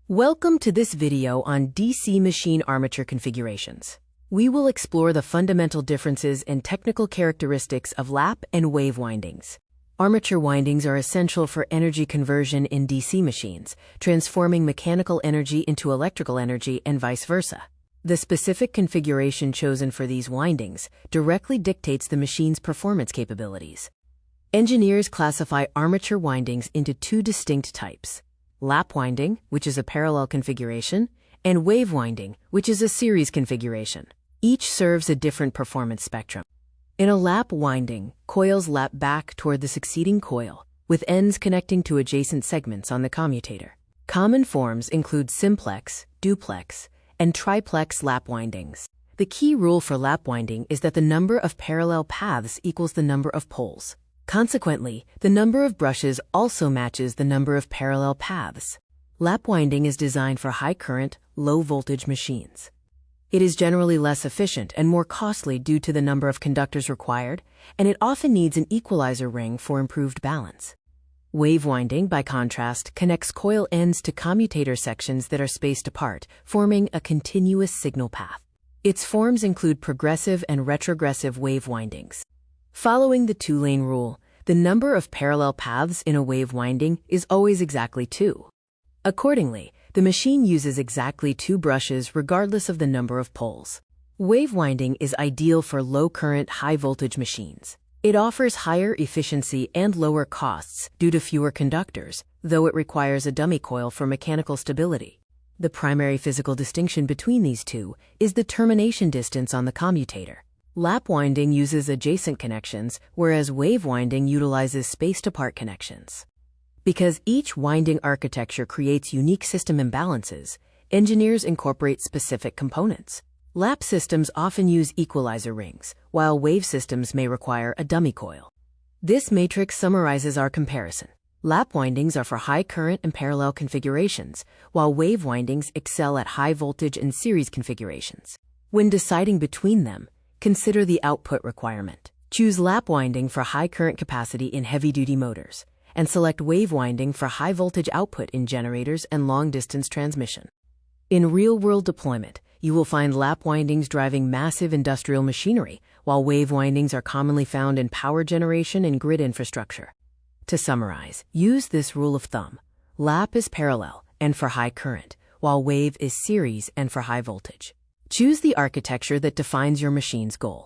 Welcome to this video on DC machine armature configurations. We will explore the fundamental differences and technical characteristics of lap and wave windings. Armature windings are essential for energy conversion in DC machines, transforming mechanical energy into electrical energy and vice versa. The specific configuration chosen for these windings directly dictates the machine's performance capabilities. Engineers classify armature windings into two distinct types: lap winding, which is a parallel configuration, and wave winding, which is a series configuration. Each serves a different performance spectrum. In a lap winding, coils lap back toward the succeeding coil, with ends connecting to adjacent segments on the commutator. Common forms include simplex, duplex, and triplex lap windings. The key rule for lap winding is that the number of parallel paths equals the number of poles. Consequently, the number of brushes also matches the number of parallel paths. Lap winding is designed for high-current, low-voltage machines. It is generally less efficient and more costly due to the number of conductors required, and it often needs an equalizer ring for improved balance. Wave winding, by contrast, connects coil ends to commutator sections that are spaced apart, forming a continuous signal path. Its forms include progressive and retrogressive wave windings. Following the two-lane rule, the number of parallel paths in a wave winding is always exactly 2. Accordingly, the machine uses exactly 2 brushes regardless of the number of poles. Wave winding is ideal for low-current, high-voltage machines. It offers higher efficiency and lower costs due to fewer conductors, though it requires a dummy coil for mechanical stability. The primary physical distinction between these two is the termination distance on the commutator. Lap winding uses adjacent connections, whereas wave winding utilizes spaced-apart connections. Because each winding architecture creates unique system imbalances, engineers incorporate specific components. Lap systems often use equalizer rings, while wave systems may require a dummy coil. This matrix summarizes our comparison. Lap windings are for high current and parallel configurations, while wave windings excel at high voltage and series configurations. When deciding between them, consider the output requirement. Choose lap winding for high current capacity in heavy-duty motors, and select wave winding for high voltage output in generators and long-distance transmission. In real-world deployment, you will find lap windings driving massive industrial machinery, while wave windings are commonly found in power generation and grid infrastructure. To summarize, use this rule of thumb. Lap is parallel and for high current, while wave is series and for high voltage. Choose the architecture that defines your machine's goal.